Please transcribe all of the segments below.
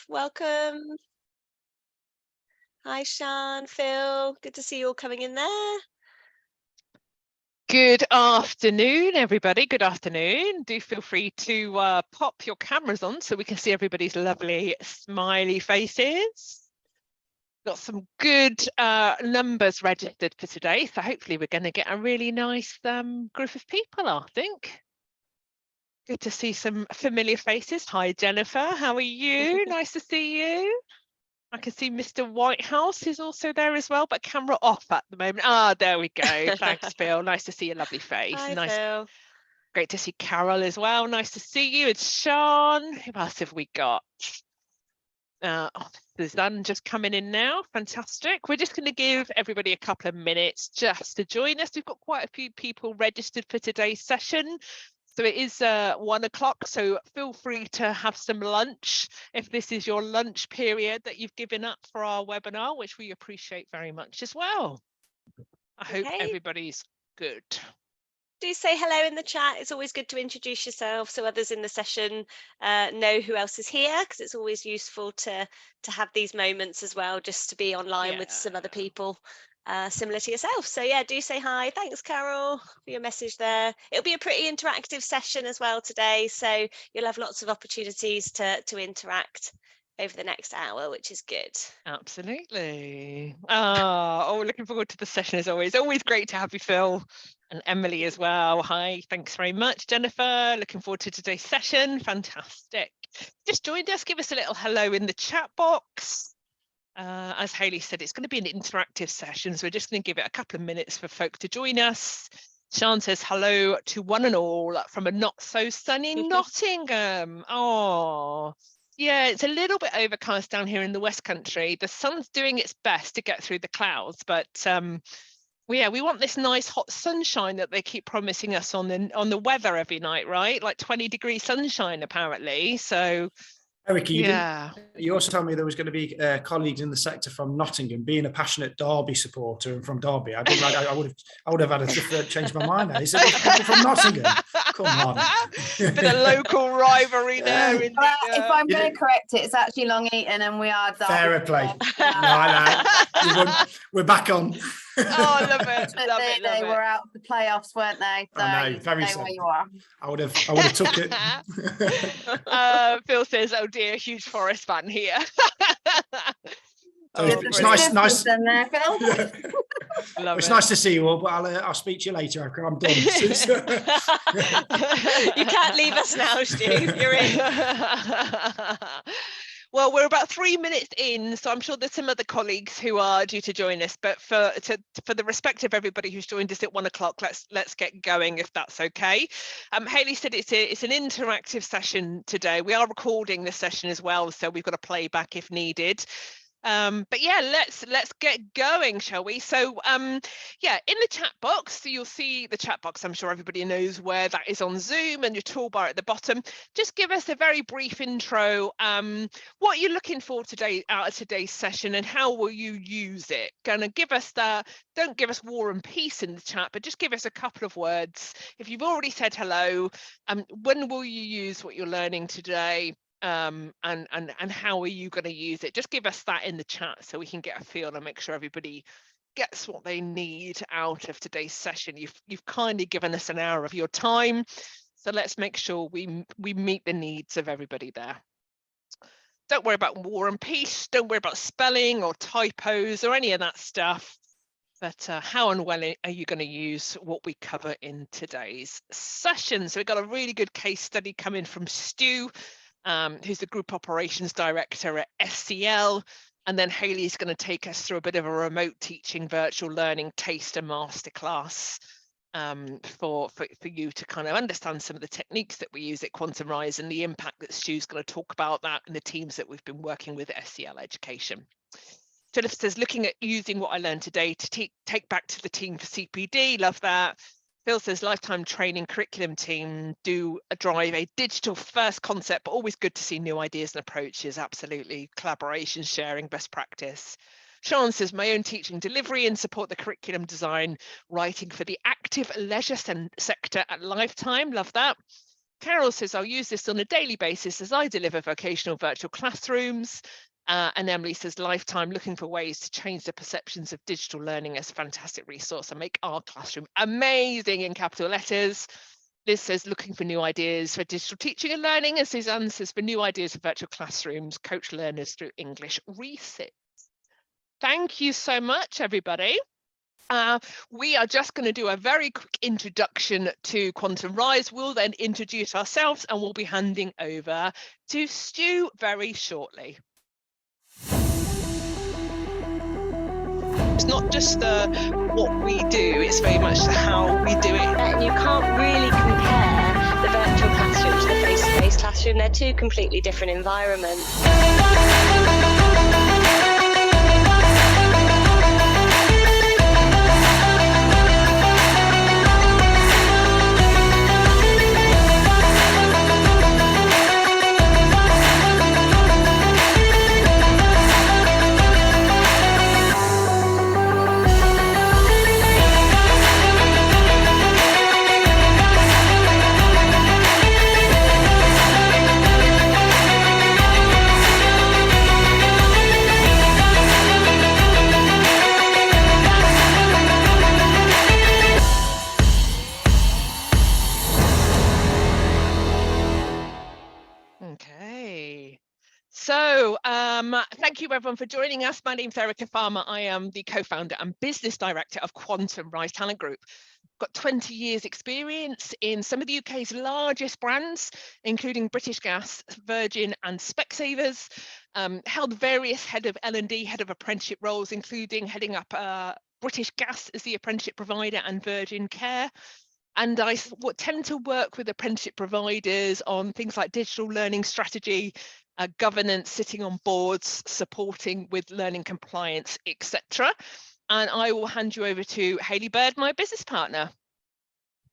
Welcome. Hi, Sean, Phil. Good to see you all coming in there. Good afternoon, everybody. Good afternoon. Do feel free to pop your cameras on so we can see everybody's lovely smiley faces. Got some good numbers registered for today, so hopefully we're going to get a really nice group of people, I think. Good to see some familiar faces. Hi, Jennifer. How are you? Nice to see you. I can see Mr. Whitehouse is also there as well, but camera off at the moment. Ah, there we go. Thanks, Phil. Nice to see your lovely face. Hi, Nice. Phil. Great to see Carol as well. Nice to see you. It's Sean. Who else have we got? Suzanne just coming in now. Fantastic. We're just going to give everybody a couple of minutes just to join us. We've got quite a few people registered for today's session. So it is 1 o'clock, so feel free to have some lunch if this is your lunch period that you've given up for our webinar, which we appreciate very much as well. I hope everybody's good. Do say hello in the chat. It's always good to introduce yourself so others in the session know who else is here, because it's always useful to have these moments as well, just to be online with some other people similar to yourself. So yeah, do say hi. Thanks, Carol, for your message there. It'll be a pretty interactive session as well today, so you'll have lots of opportunities to interact over the next hour, which is good. Absolutely. Oh, looking forward to the session as always. Always great to have you, Phil, and Emily as well. Hi, thanks very much, Jennifer. Looking forward to today's session. Fantastic. Just joined us. Give us a little hello in the chat box. As Hayley said, it's going to be an interactive session, so we're just going to give it a couple of minutes for folk to join us. Sean says hello to one and all from a not so sunny Nottingham. Oh, yeah, it's a little bit overcast down here in the West Country. The sun's doing its best to get through the clouds, but yeah, we want this nice hot sunshine that they keep promising us on the weather every night, right? Like 20-degree sunshine apparently. So Eric, you also told me there was going to be colleagues in the sector from Nottingham. Being a passionate Derby supporter and from Derby, I would have had a different change my mind. Is it people from Nottingham? Come on, bit of local rivalry there. If I'm going to correct it, it's actually Long Eaton, and we are Derby. Fair play. No, we're back on. Oh, love it. They were out of the playoffs, weren't they? So I know, very sad. Where you are. I would have took it. Phil says, "Oh dear, huge Forest fan here." It's nice. There, Phil. It's nice to see you all, but I'll speak to you later after I'm done. You can't leave us now, Stu. You're in. Well, we're about 3 minutes in, so I'm sure there's some other colleagues who are due to join us. But for the respect of everybody who's joined us at 1 o'clock, let's get going if that's okay. Hayley said it's an interactive session today. We are recording the session as well, so we've got a playback if needed. But yeah, let's get going, shall we? So yeah, in the chat box, so you'll see the chat box. I'm sure everybody knows where that is on Zoom, and your toolbar at the bottom. Just give us a very brief intro. What you're looking for today out of today's session, and how will you use it? Gonna give us that. Don't give us war and peace in the chat, but just give us a couple of words. If you've already said hello, when will you use what you're learning today? And how are you going to use it? Just give us that in the chat so we can get a feel and make sure everybody gets what they need out of today's session. You've kindly given us an hour of your time, so let's make sure we meet the needs of everybody there. Don't worry about war and peace. Don't worry about spelling or typos or any of that stuff. But how and when are you going to use what we cover in today's session? So we've got a really good case study coming from Stu, who's the Group Operations Director at SCL, and then Hayley's going to take us through a bit of a remote teaching virtual learning taster masterclass for you to kind of understand some of the techniques that we use at Quantum Rise and the impact that Stu's going to talk about that in the teams that we've been working with at SCL Education. Philip says, looking at using what I learned today to take back to the team for CPD. Love that. Phil says lifetime training curriculum team do drive a digital first concept, but always good to see new ideas and approaches. Absolutely. Collaboration, sharing best practice. Sean says my own teaching delivery and support the curriculum design, writing for the active leisure sector at Lifetime. Love that. Carol says, I'll use this on a daily basis as I deliver vocational virtual classrooms. And Emily says, lifetime, looking for ways to change the perceptions of digital learning as a fantastic resource and make our classroom amazing, in capital letters. Liz says, looking for new ideas for digital teaching and learning. And Suzanne says, for new ideas for virtual classrooms, coach learners through English resit. Thank you so much, everybody. We are just going to do a very quick introduction to Quantum Rise. We'll then introduce ourselves and we'll be handing over to Stu very shortly. It's not just what we do, it's very much how we do it. And you can't really compare the virtual classroom to the face-to-face classroom. They're two completely different environments. So thank you everyone for joining us. My name's Erica Farmer. I am the co-founder and business director of Quantum Rise Talent Group. Got 20 years experience in some of the UK's largest brands, including British Gas, Virgin and Specsavers. Held various head of L&D, head of apprenticeship roles, including heading up British Gas as the apprenticeship provider and Virgin Care. And I tend to work with apprenticeship providers on things like digital learning strategy, governance, sitting on boards, supporting with learning compliance, etc. And I will hand you over to Hayley Bird, my business partner.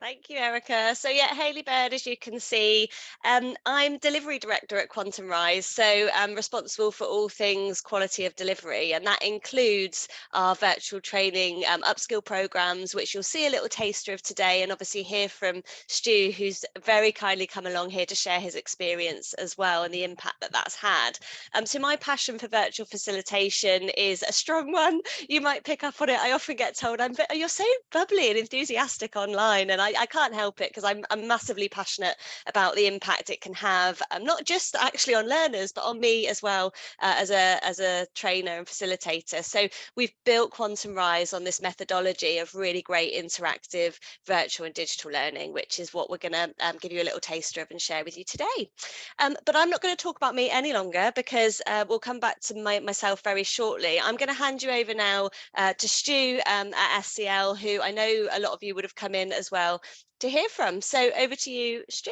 Thank you, Erica. So yeah, Hayley Bird, as you can see, I'm delivery director at Quantum Rise. So I'm responsible for all things quality of delivery, and that includes our virtual training upskill programs, which you'll see a little taster of today, and obviously hear from Stu, who's very kindly come along here to share his experience as well and the impact that that's had. So my passion for virtual facilitation is a strong one. You might pick up on it. I often get told, you're so bubbly and enthusiastic online, and I can't help it because I'm massively passionate about the impact it can have, not just actually on learners, but on me as well as a trainer and facilitator. So we've built Quantum Rise on this methodology of really great interactive virtual and digital learning, which is what we're going to give you a little taster of and share with you today. But I'm not going to talk about me any longer because we'll come back to myself very shortly. I'm going to hand you over now to Stu at SCL, who I know a lot of you would have come in as well to hear from. So over to you, Stu.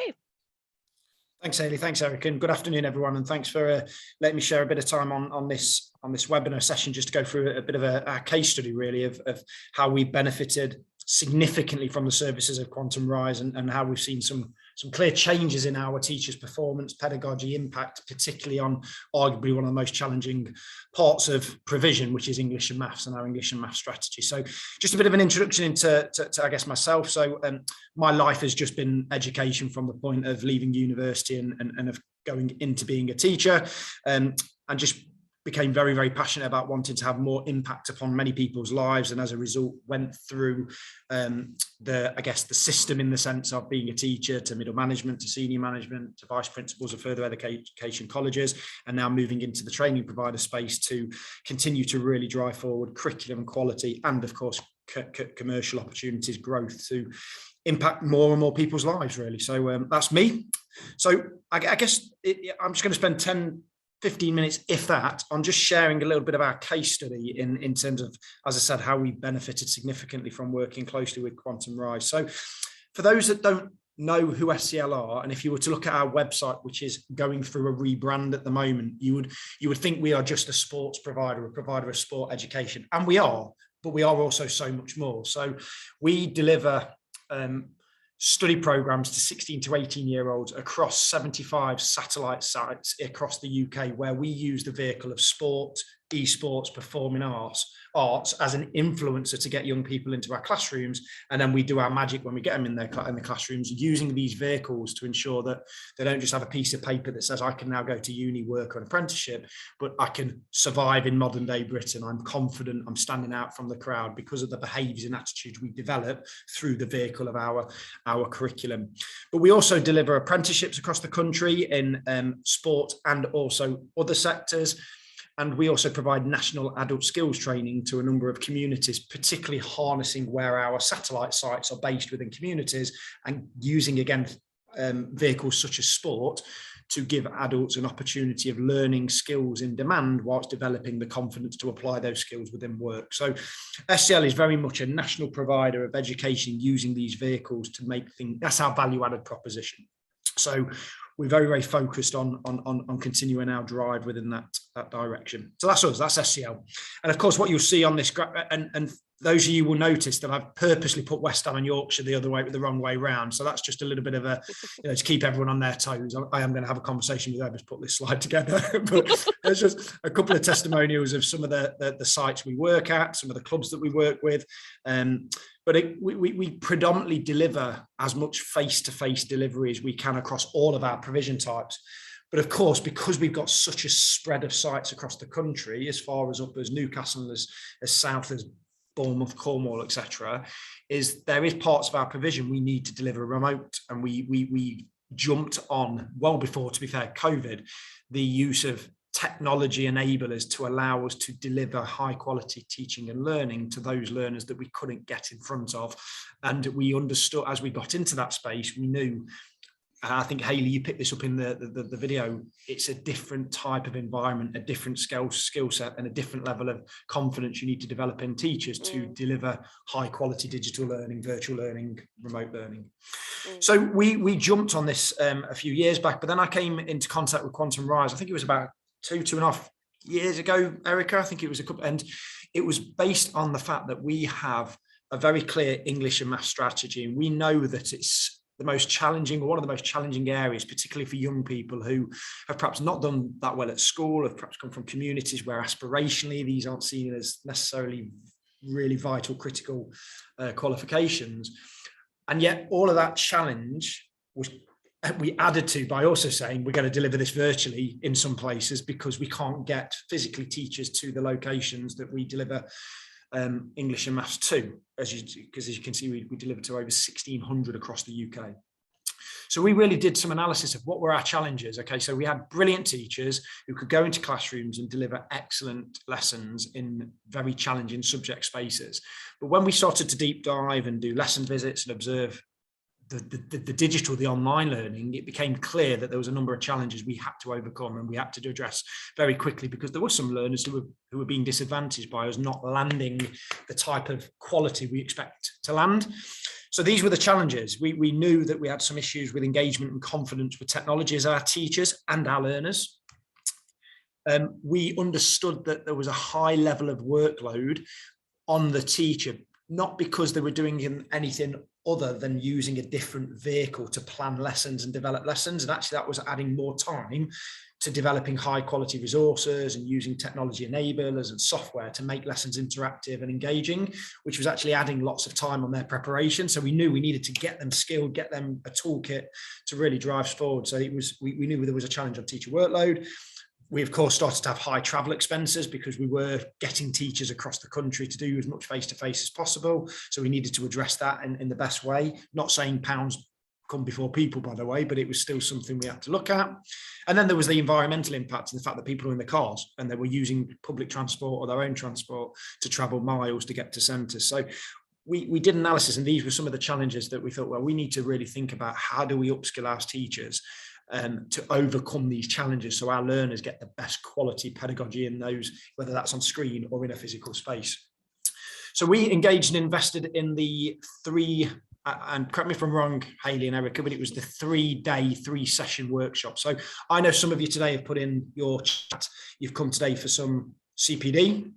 Thanks, Hayley. Thanks, Eric, and good afternoon, everyone. And thanks for letting me share a bit of time on this webinar session, just to go through a bit of a case study, really, of how we benefited significantly from the services of Quantum Rise and how we've seen some clear changes in our teachers' performance, pedagogy, impact, particularly on arguably one of the most challenging parts of provision, which is English and Maths and our English and Maths strategy. So just a bit of an introduction into I guess, myself. So my life has just been education from the point of leaving university and of going into being a teacher, and just became very, very passionate about wanting to have more impact upon many people's lives, and as a result went through the system in the sense of being a teacher to middle management, to senior management, to vice principals of further education colleges, and now moving into the training provider space to continue to really drive forward curriculum quality and, of course, commercial opportunities growth to impact more and more people's lives, really. So that's me. So I guess I'm just going to spend 15 minutes, if that, on just sharing a little bit of our case study in terms of, as I said, how we benefited significantly from working closely with Quantum Rise. So for those that don't know who SCL are, and if you were to look at our website, which is going through a rebrand at the moment, you would think we are just a sports provider, a provider of sport education, and we are, but we are also so much more. So we deliver study programs to 16 to 18-year-olds across 75 satellite sites across the UK, where we use the vehicle of sport, esports, performing arts as an influencer to get young people into our classrooms, and then we do our magic when we get them in the classrooms, using these vehicles to ensure that they don't just have a piece of paper that says I can now go to uni, work, or an apprenticeship, but I can survive in modern day Britain. I'm confident, I'm standing out from the crowd because of the behaviours and attitudes we develop through the vehicle of our curriculum. But we also deliver apprenticeships across the country in sport and also other sectors. And we also provide national adult skills training to a number of communities, particularly harnessing where our satellite sites are based within communities, and using, again, vehicles such as sport to give adults an opportunity of learning skills in demand whilst developing the confidence to apply those skills within work. So SCL is very much a national provider of education using these vehicles to make things, that's our value added proposition. So we're very, very focused on continuing our drive within that direction. So that's us, that's SCL. And of course, what you'll see on this graph, and those of you will notice that I've purposely put West Ham and Yorkshire the wrong way round. So that's just a little bit of a, to keep everyone on their toes. I am going to have a conversation with whoever's put this slide together. But there's just a couple of testimonials of some of the sites we work at, some of the clubs that we work with. But we predominantly deliver as much face-to-face delivery as we can across all of our provision types. But of course, because we've got such a spread of sites across the country, as far as up as Newcastle, as south as Bournemouth, Cornwall, etc., there is parts of our provision we need to deliver remote, and we jumped on, well before, to be fair, COVID, the use of technology enablers to allow us to deliver high quality teaching and learning to those learners that we couldn't get in front of. And we understood, as we got into that space, we knew, and I think Hayley, you picked this up in the video, it's a different type of environment, a different skill set, and a different level of confidence you need to develop in teachers to deliver high quality digital learning, virtual learning, remote learning. So we jumped on this a few years back, but then I came into contact with Quantum Rise. I think it was about two and a half years ago, Erica. I think it was a couple, and it was based on the fact that we have a very clear English and math strategy, and we know that it's the most challenging, or one of the most challenging areas, particularly for young people who have perhaps not done that well at school, have perhaps come from communities where aspirationally these aren't seen as necessarily really vital, critical qualifications. And yet all of that challenge we added to by also saying we're going to deliver this virtually in some places because we can't get physically teachers to the locations that we deliver English and maths to, because as you can see, we deliver to over 1,600 across the UK. So we really did some analysis of what were our challenges. Okay, so we had brilliant teachers who could go into classrooms and deliver excellent lessons in very challenging subject spaces. But when we started to deep dive and do lesson visits and observe the digital, the online learning, it became clear that there was a number of challenges we had to overcome and we had to address very quickly, because there were some learners who were being disadvantaged by us not landing the type of quality we expect to land. So these were the challenges. We knew that we had some issues with engagement and confidence with technology as our teachers and our learners. We understood that there was a high level of workload on the teacher, not because they were doing anything other than using a different vehicle to plan lessons and develop lessons. And actually that was adding more time to developing high quality resources and using technology enablers and software to make lessons interactive and engaging, which was actually adding lots of time on their preparation. So we knew we needed to get them skilled, get them a toolkit to really drive us forward. So we knew there was a challenge on teacher workload. We, of course, started to have high travel expenses because we were getting teachers across the country to do as much face-to-face as possible. So we needed to address that in the best way. Not saying pounds come before people, by the way, but it was still something we had to look at. And then there was the environmental impact and the fact that people were in the cars and they were using public transport or their own transport to travel miles to get to centres. So we did analysis, and these were some of the challenges that we thought, well, we need to really think about how do we upskill our teachers to overcome these challenges so our learners get the best quality pedagogy in those, whether that's on screen or in a physical space. So we engaged and invested in the three, and correct me if I'm wrong, Hayley and Erica, but it was the 3-day, 3-session workshop. So I know some of you today have put in your chat, you've come today for some CPD.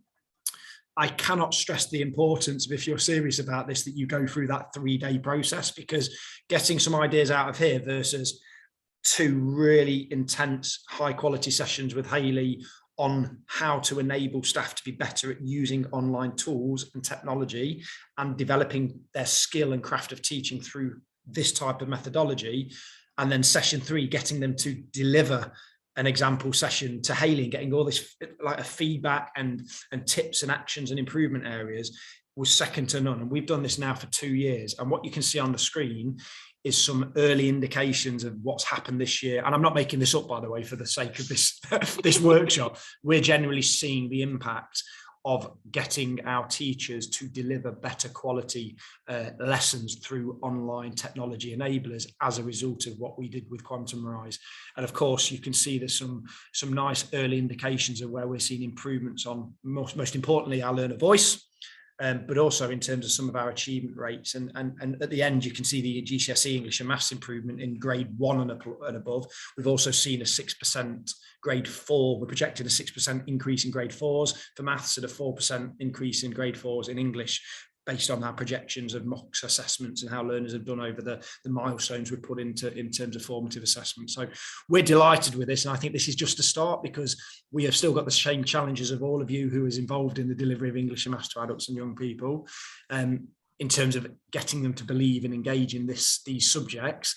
I cannot stress the importance of, if you're serious about this, that you go through that 3-day process, because getting some ideas out of here versus 2 really intense high quality sessions with Hayley on how to enable staff to be better at using online tools and technology and developing their skill and craft of teaching through this type of methodology. And then session 3, getting them to deliver an example session to Hayley and getting all this like a feedback and tips and actions and improvement areas was second to none. And we've done this now for 2 years. And what you can see on the screen is some early indications of what's happened this year. And I'm not making this up, by the way, for the sake of this, this workshop. We're generally seeing the impact of getting our teachers to deliver better quality lessons through online technology enablers as a result of what we did with Quantum Rise. And of course, you can see there's some nice early indications of where we're seeing improvements on most importantly, our learner voice, but also in terms of some of our achievement rates. And at the end, you can see the GCSE English and Maths improvement in grade 1 and above. We've also seen a 6% grade 4. We're projecting a 6% increase in grade 4s for Maths and a 4% increase in grade 4s in English, based on our projections of mock assessments and how learners have done over the milestones we put in terms of formative assessment. So we're delighted with this, and I think this is just a start, because we have still got the same challenges of all of you who is involved in the delivery of English and Maths to adults and young people, in terms of getting them to believe and engage in these subjects.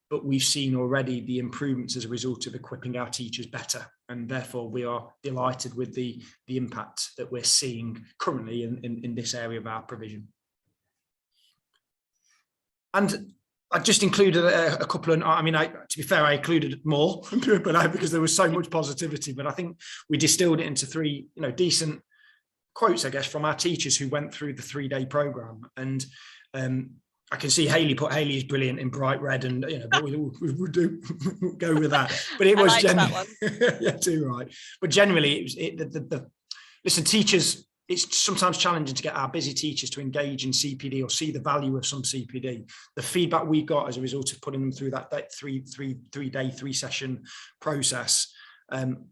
But we've seen already the improvements as a result of equipping our teachers better. And therefore, we are delighted with the impact that we're seeing currently in this area of our provision. And I just included a couple of, to be fair, I included more, but because there was so much positivity, but I think we distilled it into 3, decent quotes, I guess, from our teachers who went through the 3-day program. And I can see Hayley is brilliant in bright red, and but we'll do go with that. But it was generally, yeah, too right. But generally, it was listen, teachers. It's sometimes challenging to get our busy teachers to engage in CPD or see the value of some CPD. The feedback we got as a result of putting them through that 3-day 3-session process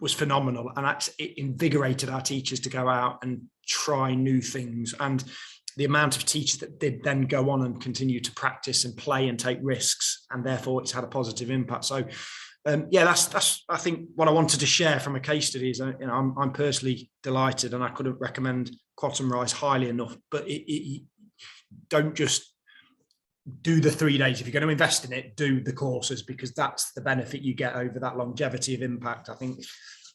was phenomenal, and it invigorated our teachers to go out and try new things. And the amount of teachers that did then go on and continue to practice and play and take risks, and therefore it's had a positive impact. So yeah, that's I think what I wanted to share from a case study is, I'm personally delighted, and I couldn't recommend Quantum Rise highly enough. But don't just do the 3 days. If you're going to invest in it, do the courses, because that's the benefit you get over that longevity of impact. I think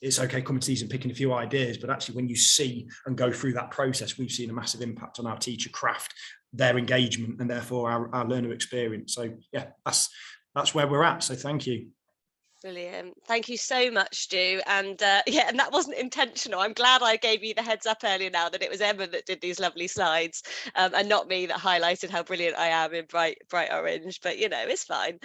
it's okay coming to these and picking a few ideas, but actually when you see and go through that process, we've seen a massive impact on our teacher craft, their engagement, and therefore our learner experience. So yeah, that's where we're at. So thank you. Brilliant. Thank you so much, Stu. And yeah, and that wasn't intentional. I'm glad I gave you the heads up earlier now that it was Emma that did these lovely slides, and not me that highlighted how brilliant I am in bright orange. But it's fine.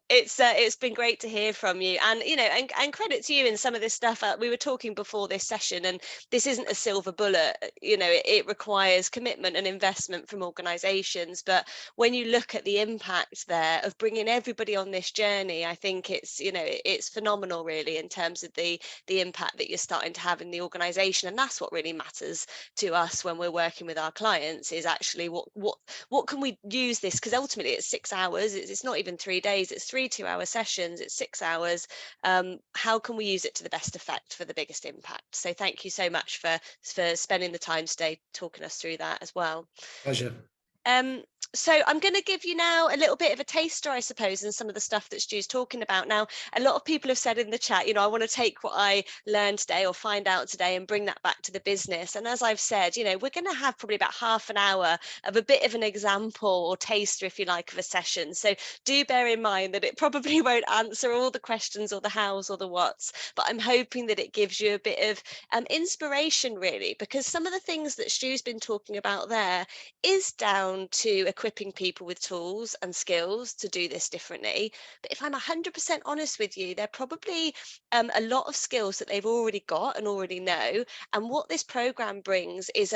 It's been great to hear from you, and and credit to you in some of this stuff. We were talking before this session, and this isn't a silver bullet. It requires commitment and investment from organisations. But when you look at the impact there of bringing everybody on this journey, I think it's phenomenal, really, in terms of the impact that you're starting to have in the organization. And that's what really matters to us when we're working with our clients, is actually what can we use this, because ultimately it's 6 hours, it's not even 3 days, it's 3 2-hour sessions, it's 6 hours. How can we use it to the best effect for the biggest impact? So thank you so much for spending the time today talking us through that as well. Pleasure. So I'm going to give you now a little bit of a taster, I suppose, in some of the stuff that Stu's talking about. Now, a lot of people have said in the chat, I want to take what I learned today or find out today and bring that back to the business. And as I've said, we're going to have probably about half an hour of a bit of an example or taster, if you like, of a session. So do bear in mind that it probably won't answer all the questions or the hows or the whats, but I'm hoping that it gives you a bit of inspiration, really, because some of the things that Stu's been talking about there is down to equipping people with tools and skills to do this differently. But if I'm 100% honest with you, they're probably a lot of skills that they've already got and already know. And what this program brings is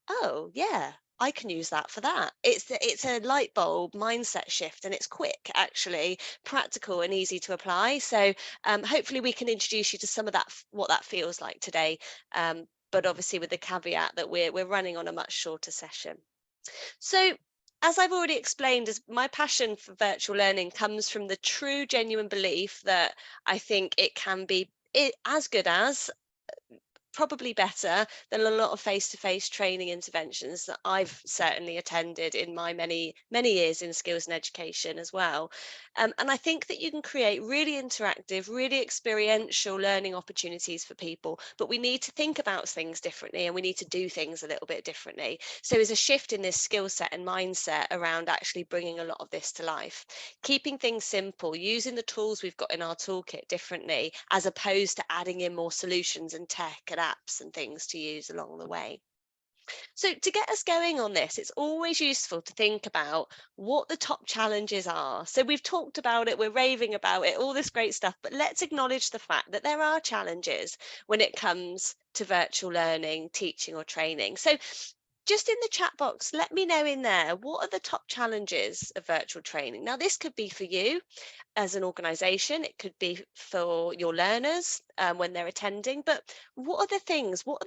oh yeah, I can use that for that. It's a light bulb mindset shift, and it's quick, actually, practical and easy to apply. So hopefully we can introduce you to some of that, what that feels like today. But obviously with the caveat that we're running on a much shorter session. So as I've already explained, as my passion for virtual learning comes from the true, genuine belief that I think it can be as good as, probably better than a lot of face-to-face training interventions that I've certainly attended in my many years in skills and education as well. And I think that you can create really interactive, really experiential learning opportunities for people, but we need to think about things differently, and we need to do things a little bit differently. So there's a shift in this skill set and mindset around actually bringing a lot of this to life, keeping things simple, using the tools we've got in our toolkit differently, as opposed to adding in more solutions and tech and apps and things to use along the way. So to get us going on this, it's always useful to think about what the top challenges are. So we've talked about it, we're raving about it, all this great stuff, but let's acknowledge the fact that there are challenges when it comes to virtual learning, teaching or training. So just in the chat box, let me know in there, what are the top challenges of virtual training? Now, this could be for you as an organization, it could be for your learners when they're attending, but what are the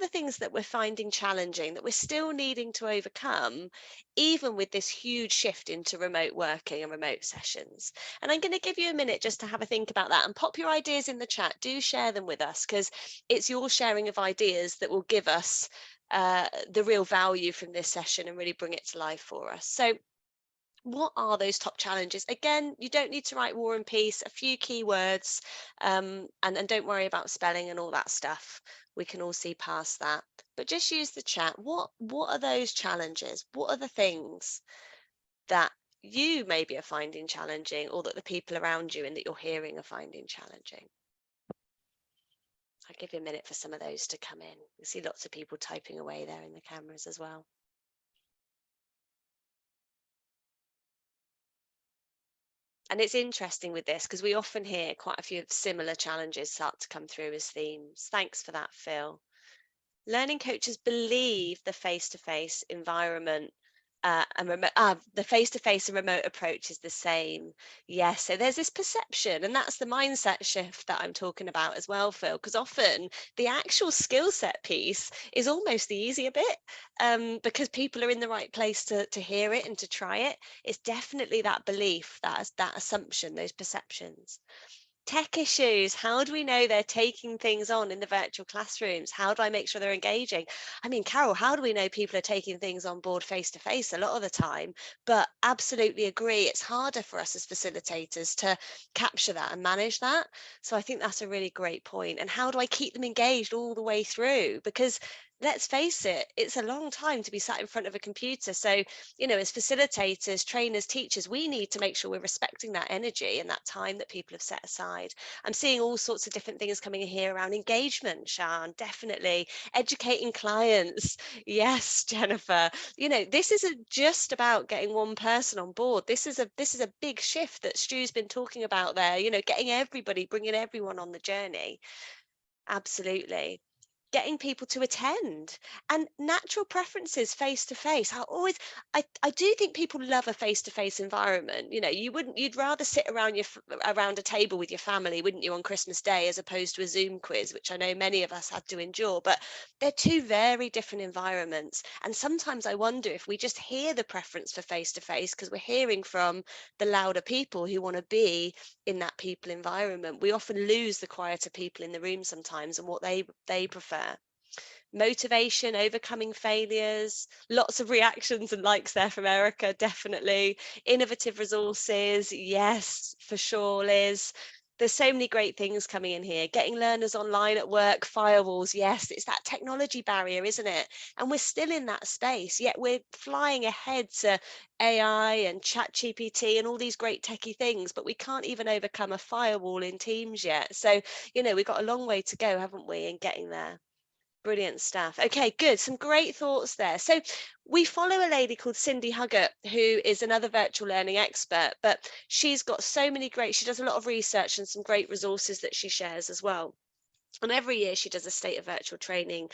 things that we're finding challenging, that we're still needing to overcome, even with this huge shift into remote working and remote sessions? And I'm going to give you a minute just to have a think about that, and pop your ideas in the chat. Do share them with us, because it's your sharing of ideas that will give us the real value from this session and really bring it to life for us. So what are those top challenges? Again, you don't need to write War and Peace, a few keywords, and don't worry about spelling and all that stuff. We can all see past that, but just use the chat. What are those challenges? What are the things that you maybe are finding challenging, or that the people around you and that you're hearing are finding challenging? I'll give you a minute for some of those to come in. You see lots of people typing away there in the cameras as well. And it's interesting with this, because we often hear quite a few similar challenges start to come through as themes. Thanks for that, Phil. Learning coaches believe the face-to-face environment the face-to-face and remote approach is the same. Yes, so there's this perception, and that's the mindset shift that I'm talking about as well, Phil, because often the actual skill set piece is almost the easier bit, because people are in the right place to hear it and to try it. It's definitely that belief, that assumption, those perceptions. Tech issues. How do we know they're taking things on in the virtual classrooms? How do I make sure they're engaging? I mean, Carol, how do we know people are taking things on board face to face a lot of the time? But absolutely agree, it's harder for us as facilitators to capture that and manage that. So I think that's a really great point. And how do I keep them engaged all the way through? Because let's face it, it's a long time to be sat in front of a computer. So, you know, as facilitators, trainers, teachers, we need to make sure we're respecting that energy and that time that people have set aside. I'm seeing all sorts of different things coming in here around engagement, Sian, definitely. Educating clients. Yes, Jennifer. You know, this isn't just about getting one person on board. This is a big shift that Stu's been talking about there, you know, getting everybody, bringing everyone on the journey. Absolutely. Getting people to attend, and natural preferences face to face. I do think people love a face to face environment. You know, you'd rather sit around around a table with your family, wouldn't you, on Christmas Day, as opposed to a Zoom quiz, which I know many of us had to endure. But they're two very different environments, and sometimes I wonder if we just hear the preference for face to face because we're hearing from the louder people who want to be in that people environment. We often lose the quieter people in the room sometimes and what they prefer. Motivation, overcoming failures, lots of reactions and likes there from Erica, definitely. Innovative resources, yes, for sure, Liz. There's so many great things coming in here. Getting learners online at work, firewalls, yes, it's that technology barrier, isn't it? And we're still in that space, yet we're flying ahead to AI and ChatGPT and all these great techie things, but we can't even overcome a firewall in Teams yet. So, you know, we've got a long way to go, haven't we, in getting there? Brilliant stuff. Okay, good. Some great thoughts there. So we follow a lady called Cindy Huggett, who is another virtual learning expert, but she's got so many she does a lot of research and some great resources that she shares as well. And every year she does a state of virtual training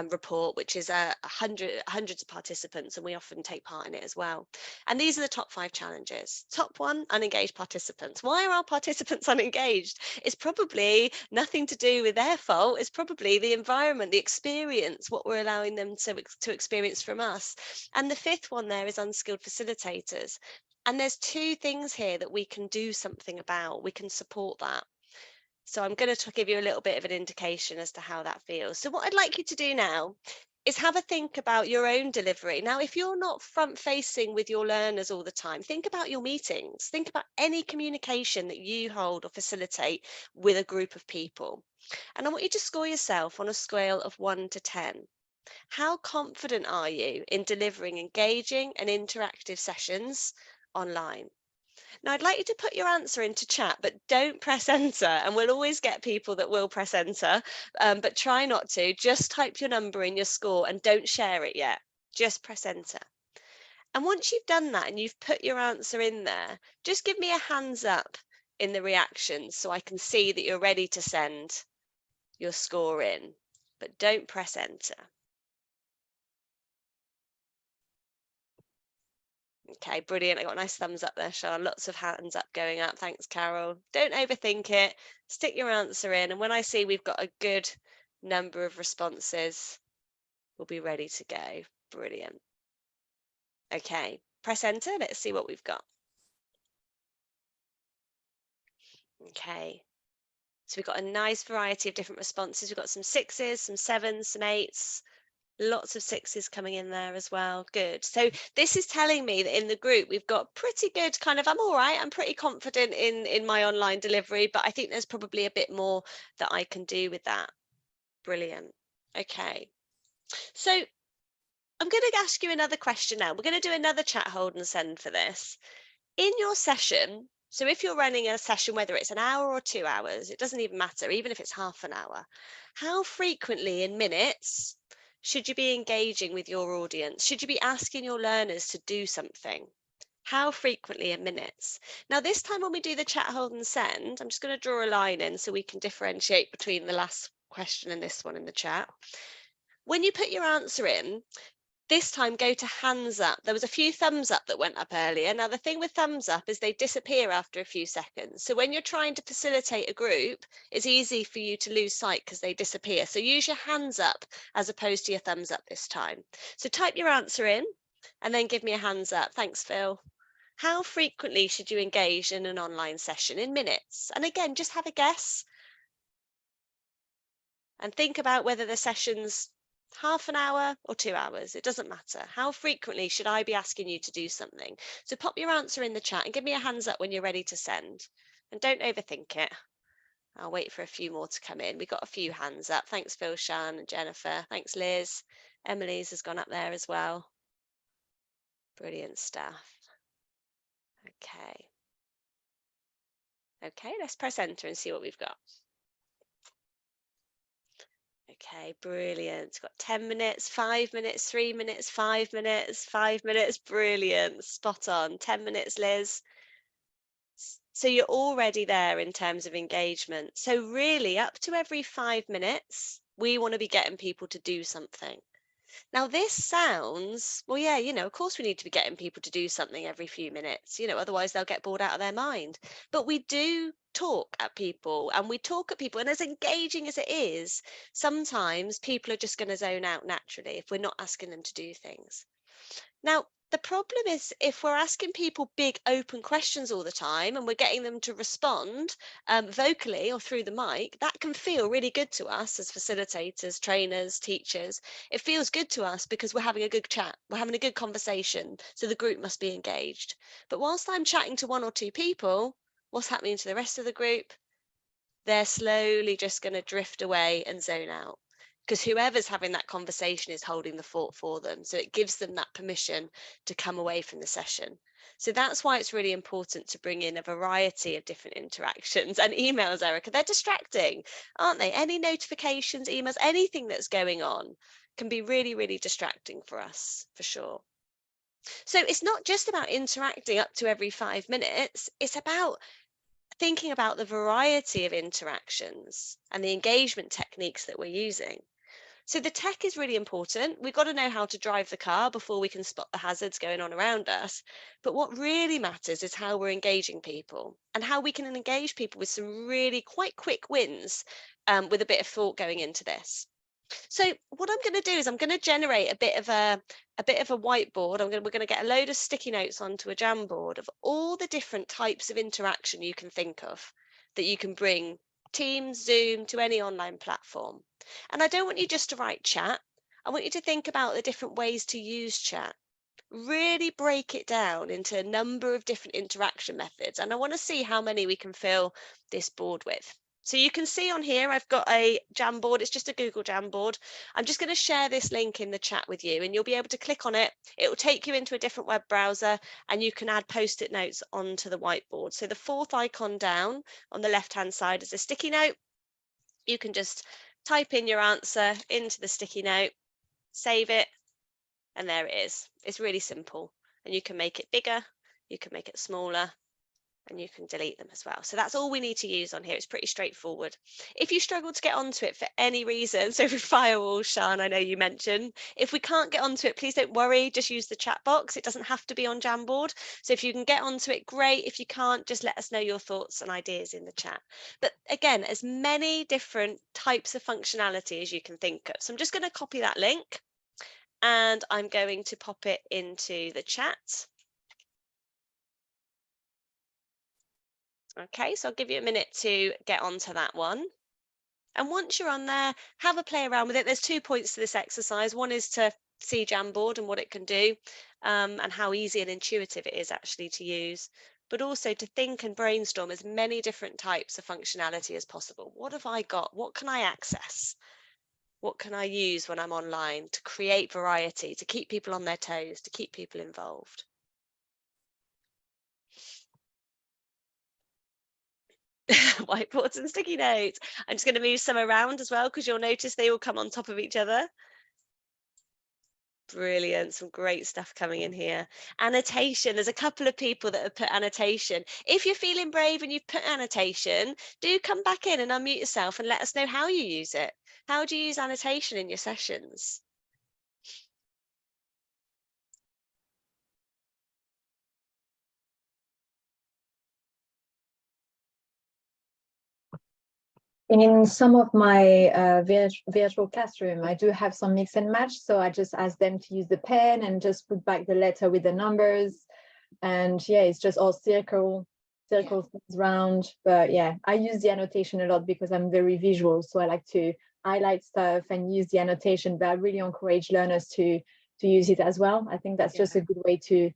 report, which is hundreds of participants, and we often take part in it as well. And these are the top 5 challenges. Top 1, unengaged participants. Why are our participants unengaged? It's probably nothing to do with their fault. It's probably the environment, the experience, what we're allowing them to experience from us. And the 5th one there is unskilled facilitators. And there's 2 things here that we can do something about. We can support that. So I'm going to give you a little bit of an indication as to how that feels. So what I'd like you to do now is have a think about your own delivery. Now, if you're not front facing with your learners all the time, think about your meetings, think about any communication that you hold or facilitate with a group of people. And I want you to score yourself on a scale of 1 to 10. How confident are you in delivering engaging and interactive sessions online? Now, I'd like you to put your answer into chat, but don't press enter. And we'll always get people that will press enter, but try not to. Just type your number in your score and don't share it yet. Just press enter. And once you've done that and you've put your answer in there, just give me a hands up in the reactions so I can see that you're ready to send your score in, but don't press enter. Okay, brilliant. I got a nice thumbs up there, Sean. Lots of hands up going up. Thanks, Carol. Don't overthink it. Stick your answer in. And when I see we've got a good number of responses, we'll be ready to go. Brilliant. Okay, press enter. Let's see what we've got. Okay, so we've got a nice variety of different responses. We've got some 6s, some 7s, some 8s. Lots of 6s coming in there as well. Good. So this is telling me that in the group we've got pretty good kind of, I'm all right, I'm pretty confident in my online delivery, but I think there's probably a bit more that I can do with that. Brilliant. Okay. So I'm going to ask you another question now. We're going to do another chat, hold and send for this. In your session, so if you're running a session, whether it's an hour or 2 hours, it doesn't even matter, even if it's half an hour, how frequently in minutes should you be engaging with your audience? Should you be asking your learners to do something? How frequently in minutes? Now, this time when we do the chat, hold and send, I'm just going to draw a line in so we can differentiate between the last question and this one in the chat. When you put your answer in, this time go to hands up. There was a few thumbs up that went up earlier. Now, the thing with thumbs up is they disappear after a few seconds. So when you're trying to facilitate a group, it's easy for you to lose sight because they disappear. So use your hands up as opposed to your thumbs up this time. So type your answer in and then give me a hands up. Thanks, Phil. How frequently should you engage in an online session in minutes? And again, just have a guess and think about whether the session's half an hour or 2 hours. It doesn't matter. How frequently should I be asking you to do something? So pop your answer in the chat and give me a hands up when you're ready to send. And don't overthink it. I'll wait for a few more to come in. We've got a few hands up. Thanks, Phil, Shan and Jennifer. Thanks, Liz. Emily's has gone up there as well. Brilliant stuff. Okay. Okay, let's press enter and see what we've got. Okay, brilliant. Got 10 minutes, 5 minutes, 3 minutes, 5 minutes, 5 minutes. Brilliant. Spot on. 10 minutes, Liz. So you're already there in terms of engagement. So really, up to every 5 minutes, we want to be getting people to do something. Now, this sounds, well, yeah, of course we need to be getting people to do something every few minutes, otherwise they'll get bored out of their mind. But we do talk at people and as engaging as it is, sometimes people are just going to zone out naturally if we're not asking them to do things. Now, the problem is if we're asking people big open questions all the time and we're getting them to respond vocally or through the mic, that can feel really good to us as facilitators, trainers, teachers. It feels good to us because we're having a good chat, we're having a good conversation, so the group must be engaged. But whilst I'm chatting to 1 or 2 people, what's happening to the rest of the group? They're slowly just going to drift away and zone out, because whoever's having that conversation is holding the fort for them. So it gives them that permission to come away from the session. So that's why it's really important to bring in a variety of different interactions. And emails, Erica, they're distracting, aren't they? Any notifications, emails, anything that's going on can be really, really distracting for us, for sure. So it's not just about interacting up to every 5 minutes. It's about thinking about the variety of interactions and the engagement techniques that we're using. So the tech is really important. We've got to know how to drive the car before we can spot the hazards going on around us. But what really matters is how we're engaging people and how we can engage people with some really quite quick wins with a bit of thought going into this. So what I'm going to do is I'm going to generate a bit of a whiteboard. We're going to get a load of sticky notes onto a Jamboard of all the different types of interaction you can think of that you can bring Teams, Zoom, to any online platform. And I don't want you just to write chat. I want you to think about the different ways to use chat. Really break it down into a number of different interaction methods. And I want to see how many we can fill this board with. So you can see on here, I've got a Jamboard. It's just a Google Jamboard. I'm just going to share this link in the chat with you, and you'll be able to click on it. It will take you into a different web browser, and you can add post-it notes onto the whiteboard. So the fourth icon down on the left-hand side is a sticky note. You can just type in your answer into the sticky note, save it, and there it is. It's really simple, and you can make it bigger, you can make it smaller, and you can delete them as well. So that's all we need to use on here. It's pretty straightforward. If you struggle to get onto it for any reason, so for firewall, Sian, I know you mentioned, if we can't get onto it, please don't worry, just use the chat box. It doesn't have to be on Jamboard. So if you can get onto it, great. If you can't, just let us know your thoughts and ideas in the chat. But again, as many different types of functionality as you can think of. So I'm just going to copy that link, and I'm going to pop it into the chat. Okay, so I'll give you a minute to get onto that one. And once you're on there, have a play around with it. There's 2 points to this exercise. One is to see Jamboard and what it can do, and how easy and intuitive it is actually to use, but also to think and brainstorm as many different types of functionality as possible. What have I got? What can I access? What can I use when I'm online to create variety, to keep people on their toes, to keep people involved? Whiteboards and sticky notes. I'm just going to move some around as well, because you'll notice they all come on top of each other. Brilliant, some great stuff coming in here. Annotation, there's a couple of people that have put annotation. If you're feeling brave and you've put annotation, do come back in and unmute yourself and let us know how you use it. How do you use annotation in your sessions? In some of my virtual classroom, I do have some mix and match. So I just ask them to use the pen and just put back the letter with the numbers. And yeah, it's just all circles round. But yeah, I use the annotation a lot because I'm very visual. So I like to highlight stuff and use the annotation, but I really encourage learners to use it as well. I think that's just a good way to, it's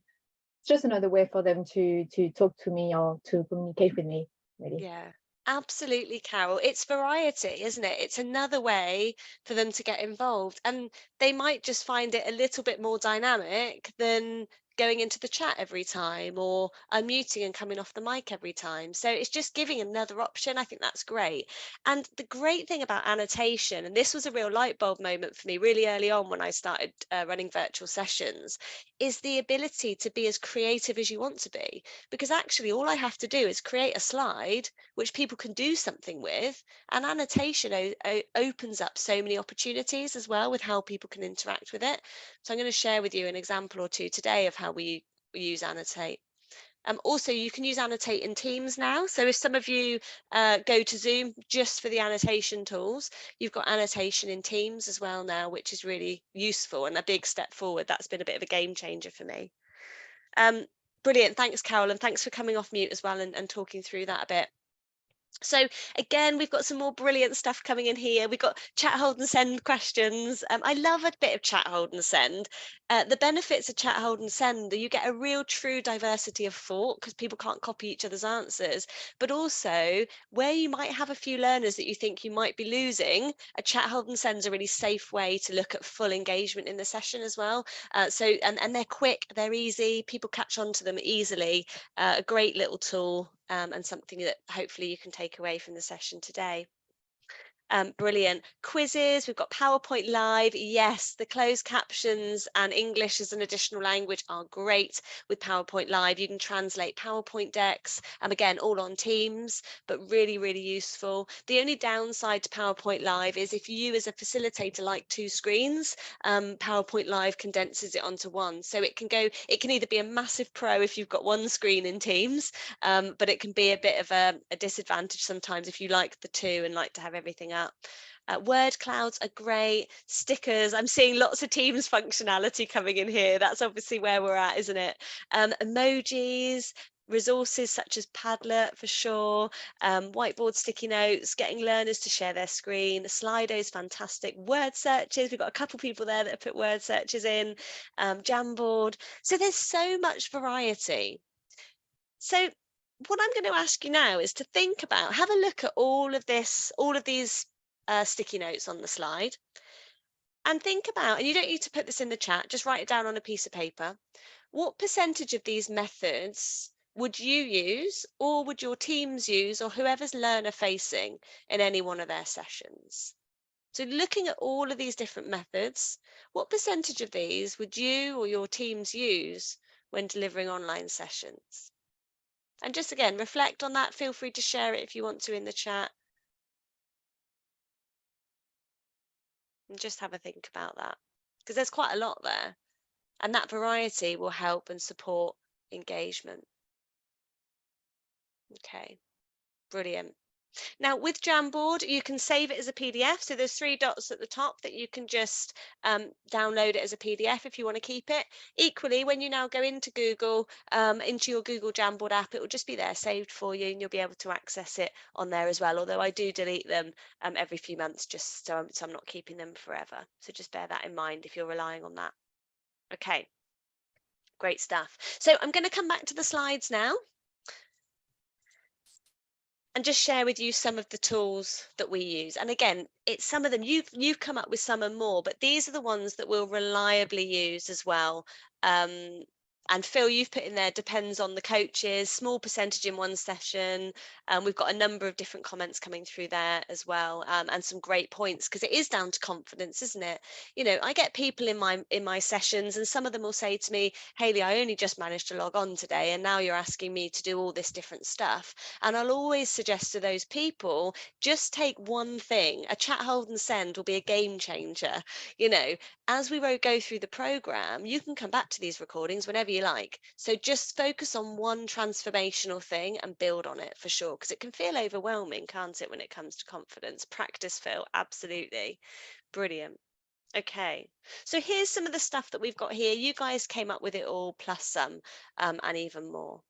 just another way for them to talk to me or to communicate with me, really. Yeah. Absolutely, Carol. It's variety, isn't it? It's another way for them to get involved, and they might just find it a little bit more dynamic than going into the chat every time or unmuting and coming off the mic every time. So it's just giving another option. I think that's great. And the great thing about annotation, and this was a real light bulb moment for me really early on when I started running virtual sessions, is the ability to be as creative as you want to be. Because actually all I have to do is create a slide which people can do something with, and annotation opens up so many opportunities as well with how people can interact with it. So I'm going to share with you an example or two today of how we use annotate. Also, you can use annotate in Teams now. So if some of you go to Zoom just for the annotation tools, you've got annotation in Teams as well now, which is really useful and a big step forward. That's been a bit of a game changer for me. Brilliant. Thanks, Carol, and thanks for coming off mute as well and talking through that a bit. So again, we've got some more brilliant stuff coming in here. We've got chat, hold and send questions. I love a bit of chat, hold and send. The benefits of chat, hold and send are you get a real true diversity of thought because people can't copy each other's answers. But also where you might have a few learners that you think you might be losing, a chat, hold and send is a really safe way to look at full engagement in the session as well. And they're quick, they're easy, people catch on to them easily. A great little tool. And something that hopefully you can take away from the session today. Brilliant. Quizzes, we've got PowerPoint Live. Yes, the closed captions and English as an additional language are great with PowerPoint Live. You can translate PowerPoint decks, again, all on Teams, but really, really useful. The only downside to PowerPoint Live is if you as a facilitator like two screens, PowerPoint Live condenses it onto one. So it can either be a massive pro if you've got one screen in Teams, but it can be a bit of a disadvantage sometimes if you like the two and like to have everything up. Word clouds are great. Stickers, I'm seeing lots of Teams functionality coming in here. That's obviously where we're at, isn't it? Emojis, resources such as Padlet for sure, whiteboard sticky notes, getting learners to share their screen, Slido's fantastic, word searches. We've got a couple people there that have put word searches in, Jamboard. So there's so much variety. So what I'm going to ask you now is to think about, have a look at all of these sticky notes on the slide, and think about, and you don't need to put this in the chat, just write it down on a piece of paper. What percentage of these methods would you use, or would your teams use, or whoever's learner facing in any one of their sessions? So looking at all of these different methods, what percentage of these would you or your teams use when delivering online sessions? And just again, reflect on that. Feel free to share it if you want to in the chat. And just have a think about that, because there's quite a lot there. And that variety will help and support engagement. Okay, brilliant. Now with Jamboard, you can save it as a PDF. So there's 3 dots at the top that you can just download it as a PDF if you want to keep it. Equally, when you now go into Google, into your Google Jamboard app, it will just be there saved for you, and you'll be able to access it on there as well. Although I do delete them every few months, just so I'm not keeping them forever. So just bear that in mind if you're relying on that. Okay, great stuff. So I'm going to come back to the slides now and just share with you some of the tools that we use. And again, it's some of them, you've come up with some and more, but these are the ones that we'll reliably use as well. And Phil, you've put in there, depends on the coaches, small percentage in one session. We've got a number of different comments coming through there as well, and some great points, because it is down to confidence, isn't it? You know, I get people in my sessions, and some of them will say to me, Hayley, I only just managed to log on today, and now you're asking me to do all this different stuff. And I'll always suggest to those people, just take one thing. A chat, hold and send will be a game changer. You know, as we go through the program, you can come back to these recordings whenever you like. So just focus on one transformational thing and build on it for sure, because it can feel overwhelming, can't it, when it comes to confidence? Practice, Phil, absolutely. Brilliant. Okay, so here's some of the stuff that we've got here. You guys came up with it all, plus some, and even more.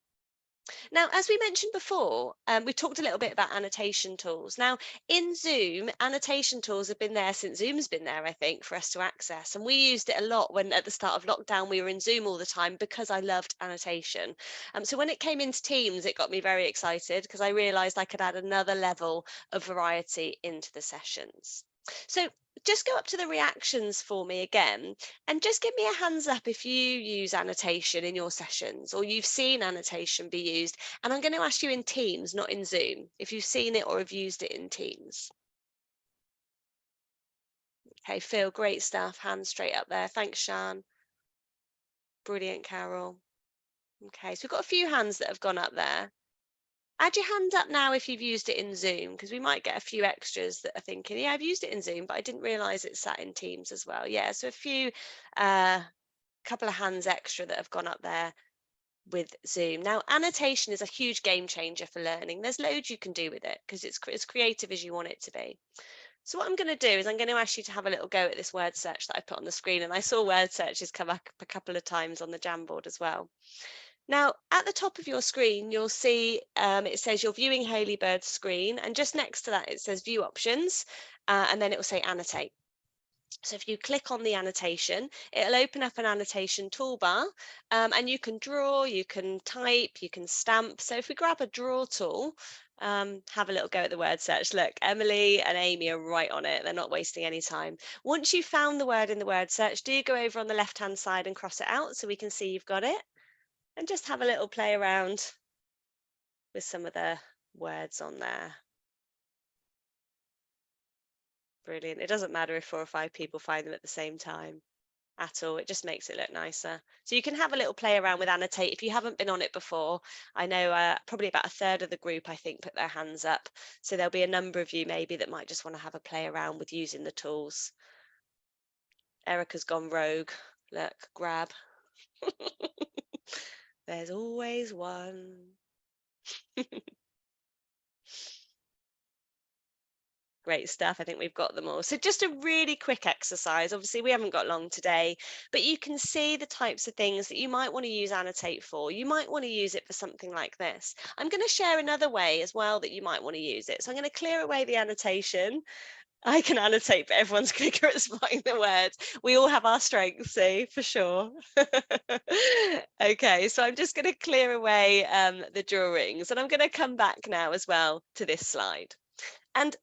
Now, as we mentioned before, we talked a little bit about annotation tools. Now, in Zoom, annotation tools have been there since Zoom's been there, I think, for us to access. And we used it a lot when at the start of lockdown, we were in Zoom all the time because I loved annotation. So when it came into Teams, it got me very excited because I realized I could add another level of variety into the sessions. So just go up to the reactions for me again, and just give me a hands up if you use annotation in your sessions, or you've seen annotation be used. And I'm going to ask you in Teams, not in Zoom, if you've seen it or have used it in Teams. Okay, Phil, great stuff. Hands straight up there. Thanks, Shan. Brilliant, Carol. Okay, so we've got a few hands that have gone up there. Add your hand up now if you've used it in Zoom, because we might get a few extras that are thinking, yeah, I've used it in Zoom, but I didn't realise it sat in Teams as well. Yeah, so a few, couple of hands extra that have gone up there with Zoom. Now, annotation is a huge game changer for learning. There's loads you can do with it because it's as creative as you want it to be. So what I'm going to do is I'm going to ask you to have a little go at this word search that I put on the screen, and I saw word searches come up a couple of times on the Jamboard as well. Now, at the top of your screen, you'll see it says you're viewing Hayley Bird's screen, and just next to that, it says view options, and then it will say annotate. So if you click on the annotation, it'll open up an annotation toolbar, and you can draw, you can type, you can stamp. So if we grab a draw tool, have a little go at the word search. Look, Emily and Amy are right on it. They're not wasting any time. Once you've found the word in the word search, do go over on the left-hand side and cross it out so we can see you've got it. And just have a little play around with some of the words on there. Brilliant. It doesn't matter if 4 or 5 people find them at the same time at all. It just makes it look nicer. So you can have a little play around with annotate. If you haven't been on it before, I know probably about a third of the group, I think, put their hands up. So there'll be a number of you maybe that might just want to have a play around with using the tools. Erica's gone rogue. Look, grab. There's always one. Great stuff. I think we've got them all. So just a really quick exercise. Obviously, we haven't got long today, but you can see the types of things that you might want to use Annotate for. You might want to use it for something like this. I'm going to share another way as well that you might want to use it. So I'm going to clear away the annotation. I can annotate, but everyone's quicker at spotting the words. We all have our strengths, see, for sure. Okay, so I'm just going to clear away the drawings, and I'm going to come back now as well to this slide. And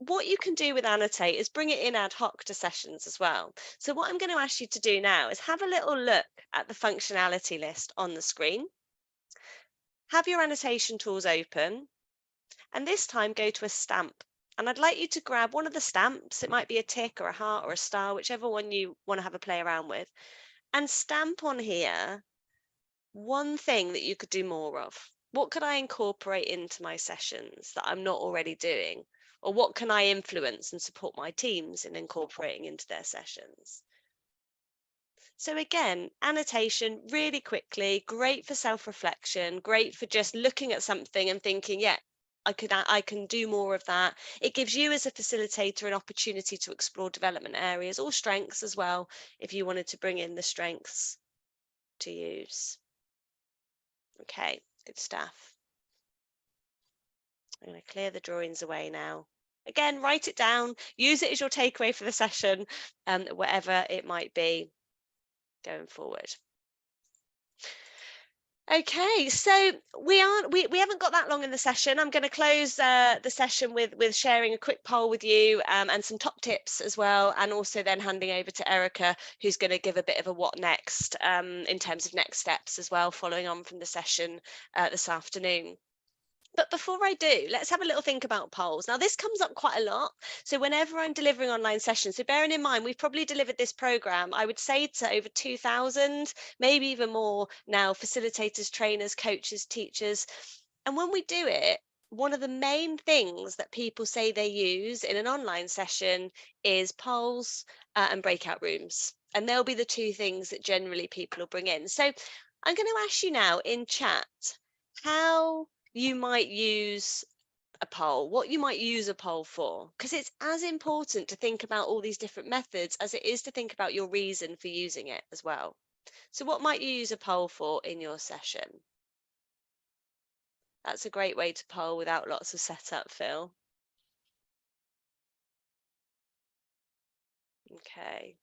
what you can do with Annotate is bring it in ad hoc to sessions as well. So what I'm going to ask you to do now is have a little look at the functionality list on the screen. Have your annotation tools open, and this time go to a stamp. And I'd like you to grab one of the stamps. It might be a tick or a heart or a star, whichever one you want to have a play around with, and stamp on here one thing that you could do more of. What could I incorporate into my sessions that I'm not already doing? Or what can I influence and support my teams in incorporating into their sessions? So again, annotation really quickly, great for self-reflection, great for just looking at something and thinking, yeah, I can do more of that. It gives you as a facilitator an opportunity to explore development areas or strengths as well, if you wanted to bring in the strengths to use. Okay, good stuff. I'm going to clear the drawings away now. Again, write it down, use it as your takeaway for the session, whatever it might be going forward. Okay, so we haven't got that long in the session. I'm going to close the session with sharing a quick poll with you and some top tips as well, and also then handing over to Erica, who's going to give a bit of a what next in terms of next steps as well, following on from the session this afternoon. But before I do, let's have a little think about polls. Now, this comes up quite a lot. So whenever I'm delivering online sessions, so bearing in mind, we've probably delivered this program, I would say, to over 2,000, maybe even more now, facilitators, trainers, coaches, teachers. And when we do it, one of the main things that people say they use in an online session is polls and breakout rooms. And they'll be the two things that generally people will bring in. So I'm going to ask you now in chat how you might use a poll, what you might use a poll for, because it's as important to think about all these different methods as it is to think about your reason for using it as well. So what might you use a poll for in your session? That's a great way to poll without lots of setup, Phil. Okay.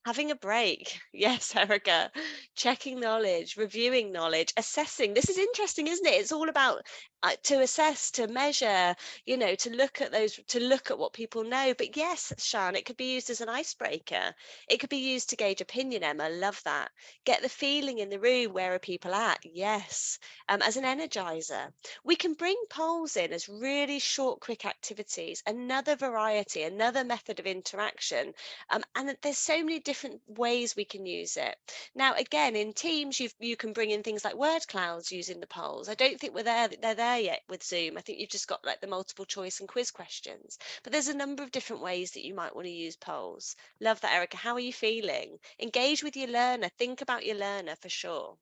Having a break. Yes, Erica. Checking knowledge, reviewing knowledge, assessing. This is interesting, isn't it? It's all about to assess, to measure, you know, to look at what people know. But yes, Sian, it could be used as an icebreaker. It could be used to gauge opinion, Emma. Love that. Get the feeling in the room. Where are people at? Yes. As an energizer. We can bring polls in as really short, quick activities, another variety, another method of interaction. And there's so many different ways we can use it. Now, again, in Teams, you can bring in things like word clouds using the polls. I don't think they're there yet with Zoom. I think you've just got like the multiple choice and quiz questions. But there's a number of different ways that you might want to use polls. Love that, Erica. How are you feeling? Engage with your learner. Think about your learner for sure.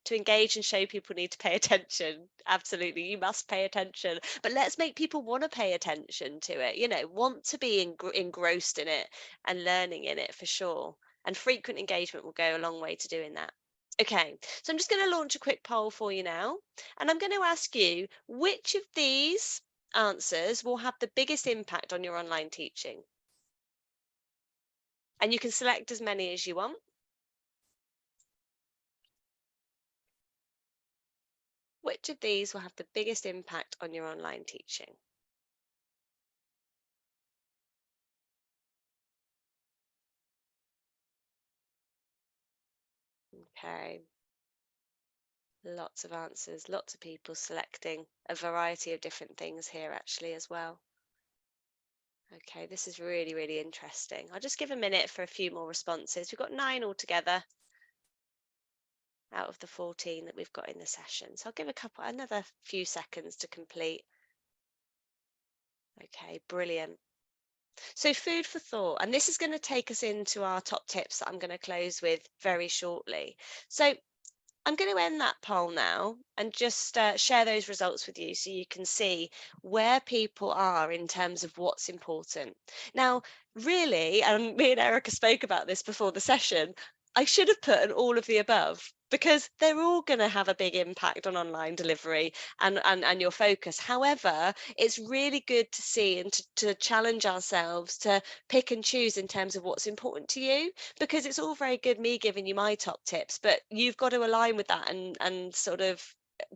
To engage and show people need to pay attention. Absolutely, you must pay attention. But let's make people want to pay attention to it, you know, want to be engrossed in it and learning in it for sure. And frequent engagement will go a long way to doing that. Okay, so I'm just going to launch a quick poll for you now. And I'm going to ask you, which of these answers will have the biggest impact on your online teaching? And you can select as many as you want. Which of these will have the biggest impact on your online teaching? Okay. Lots of answers, lots of people selecting a variety of different things here actually as well. Okay, this is really, really interesting. I'll just give a minute for a few more responses. We've got 9 altogether out of the 14 that we've got in the session. So I'll give another few seconds to complete. Okay, brilliant. So food for thought, and this is going to take us into our top tips that I'm going to close with very shortly. So I'm going to end that poll now and just share those results with you so you can see where people are in terms of what's important. Now, really, and me and Erica spoke about this before the session, I should have put an all of the above, because they're all going to have a big impact on online delivery and your focus. However, it's really good to see and to challenge ourselves to pick and choose in terms of what's important to you, because it's all very good me giving you my top tips, but you've got to align with that and sort of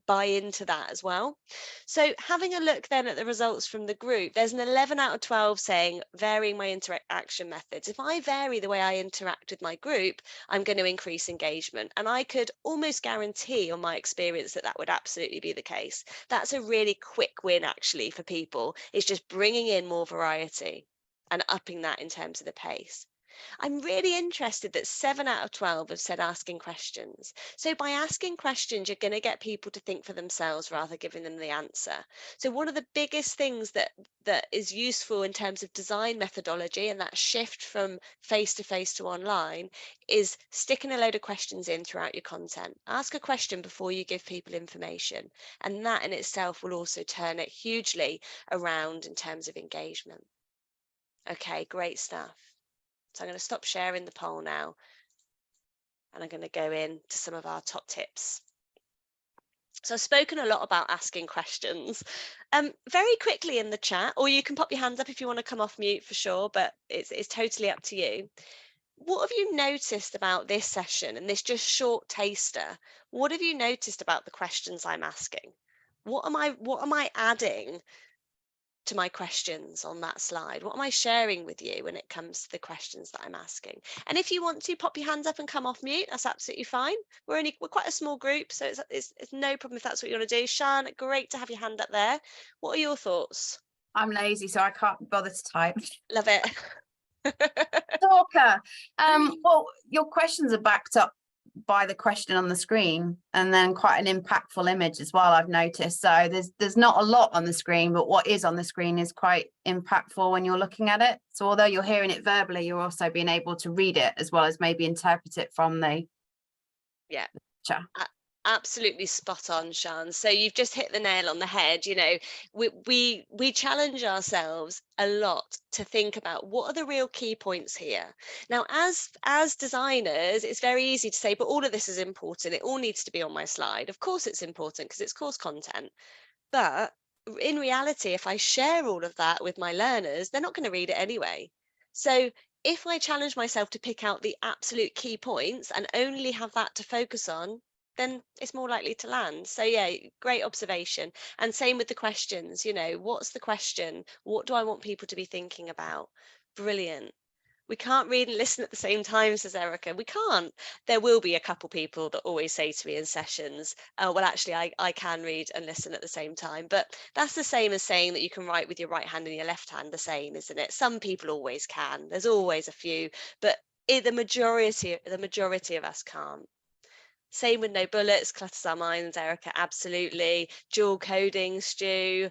buy into that as well. So having a look then at the results from the group, there's an 11 out of 12 saying varying my interaction methods. If I vary the way I interact with my group, I'm going to increase engagement. And I could almost guarantee on my experience that that would absolutely be the case. That's a really quick win actually for people. It's just bringing in more variety and upping that in terms of the pace. I'm really interested that 7 out of 12 have said asking questions. So by asking questions, you're going to get people to think for themselves rather than giving them the answer. So one of the biggest things that is useful in terms of design methodology and that shift from face-to-face to online is sticking a load of questions in throughout your content. Ask a question before you give people information. And that in itself will also turn it hugely around in terms of engagement. Okay, great stuff. So I'm going to stop sharing the poll now, and I'm going to go in to some of our top tips. So I've spoken a lot about asking questions. Very quickly in the chat, or you can pop your hands up if you want to come off mute for sure, but it's totally up to you. What have you noticed about this session and this just short taster? What have you noticed about the questions I'm asking? What am I adding to my questions on that slide? What am I sharing with you when it comes to the questions that I'm asking? And if you want to pop your hands up and come off mute, that's absolutely fine. We're quite a small group, so it's no problem if that's what you want to do. Sian, great to have your hand up there. What are your thoughts? I'm lazy, so I can't bother to type. Love it. Stalker. Well, your questions are backed up by the question on the screen, and then quite an impactful image as well, I've noticed. So there's not a lot on the screen, but what is on the screen is quite impactful when you're looking at it. So although you're hearing it verbally, you're also being able to read it as well as maybe interpret it from the picture. Absolutely spot on, Sian. So you've just hit the nail on the head. You know, we challenge ourselves a lot to think about what are the real key points here. Now, as designers, it's very easy to say, but all of this is important. It all needs to be on my slide. Of course, it's important because it's course content. But in reality, if I share all of that with my learners, they're not going to read it anyway. So if I challenge myself to pick out the absolute key points and only have that to focus on, then it's more likely to land. So yeah, great observation. And same with the questions, you know, what's the question? What do I want people to be thinking about? Brilliant. We can't read and listen at the same time, says Erica. We can't. There will be a couple people that always say to me in sessions, oh, well, actually, I can read and listen at the same time. But that's the same as saying that you can write with your right hand and your left hand, the same, isn't it? Some people always can. There's always a few, but the majority of us can't. Same with no bullets, clutters our minds, Erica, absolutely. Dual coding, Stu,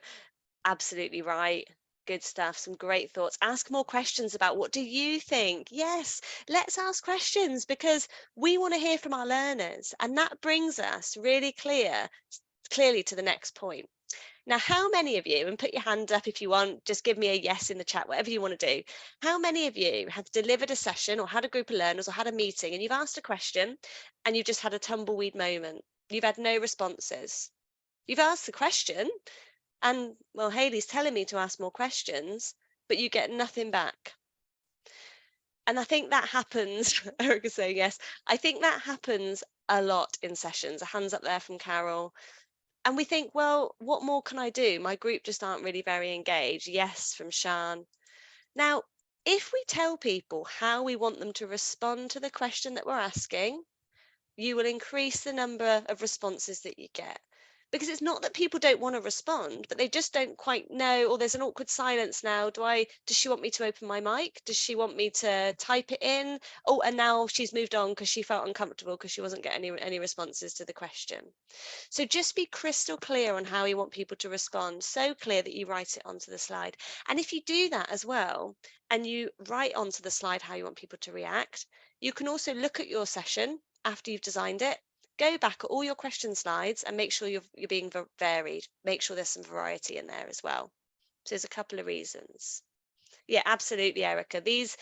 absolutely right. Good stuff, some great thoughts. Ask more questions about what do you think? Yes, let's ask questions because we want to hear from our learners, and that brings us really clearly to the next point. Now, how many of you, and put your hand up if you want, just give me a yes in the chat, whatever you want to do. How many of you have delivered a session or had a group of learners or had a meeting and you've asked a question and you've just had a tumbleweed moment? You've had no responses. You've asked the question and, well, Hayley's telling me to ask more questions, but you get nothing back. And I think that happens, Erica's saying yes, I think that happens a lot in sessions. A hand's up there from Carol. And we think, well, what more can I do? My group just aren't really very engaged. Yes, from Sian. Now, if we tell people how we want them to respond to the question that we're asking, you will increase the number of responses that you get. Because it's not that people don't want to respond, but they just don't quite know, or there's an awkward silence now. Does she want me to open my mic? Does she want me to type it in? Oh, and now she's moved on because she felt uncomfortable because she wasn't getting any responses to the question. So just be crystal clear on how you want people to respond, so clear that you write it onto the slide. And if you do that as well, and you write onto the slide how you want people to react, you can also look at your session after you've designed it go back at all your question slides and make sure you're being varied. Make sure there's some variety in there as well. So there's a couple of reasons. Yeah, absolutely, Erica. This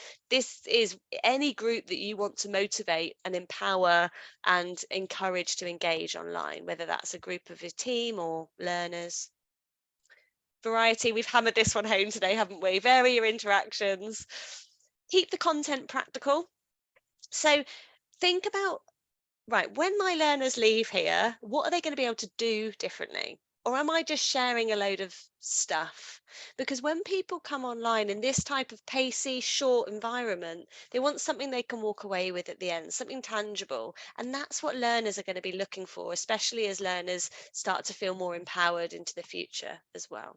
is any group that you want to motivate and empower and encourage to engage online, whether that's a group of your team or learners. Variety, we've hammered this one home today, haven't we? Vary your interactions. Keep the content practical. So think about, right, when my learners leave here, what are they going to be able to do differently? Or am I just sharing a load of stuff? Because when people come online in this type of pacey, short environment, they want something they can walk away with at the end, something tangible. And that's what learners are going to be looking for, especially as learners start to feel more empowered into the future as well.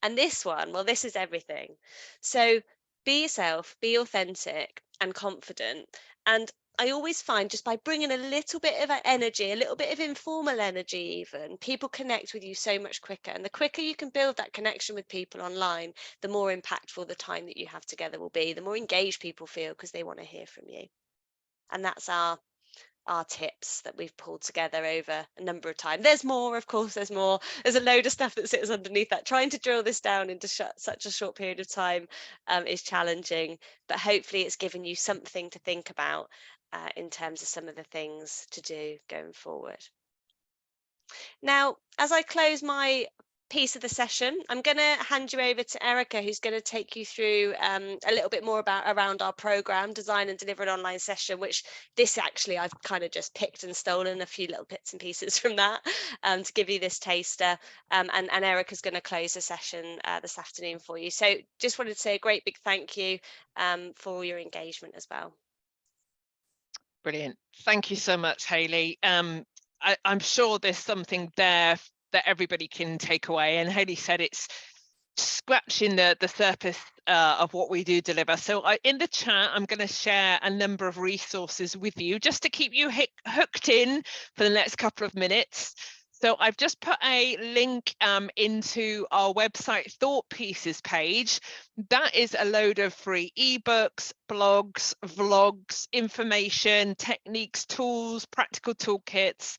And this one, well, this is everything. So be yourself, be authentic and confident. And I always find just by bringing a little bit of energy, a little bit of informal energy even, people connect with you so much quicker. And the quicker you can build that connection with people online, the more impactful the time that you have together will be, the more engaged people feel because they want to hear from you. And that's our tips that we've pulled together over a number of times. There's more, of course, there's more. There's a load of stuff that sits underneath that. Trying to drill this down into such a short period of time is challenging, but hopefully it's given you something to think about in terms of some of the things to do going forward. Now, as I close my piece of the session, I'm going to hand you over to Erica, who's going to take you through a little bit more around our program, Design and Deliver an Online Session, which this actually I've kind of just picked and stolen a few little bits and pieces from that to give you this taster. And Erica's going to close the session this afternoon for you. So just wanted to say a great big thank you for your engagement as well. Brilliant. Thank you so much, Hayley. I'm sure there's something there that everybody can take away, and Hayley said it's scratching the surface of what we do deliver. So in the chat, I'm going to share a number of resources with you just to keep you hooked in for the next couple of minutes. So I've just put a link into our website Thought Pieces page. That is a load of free ebooks, blogs, vlogs, information, techniques, tools, practical toolkits,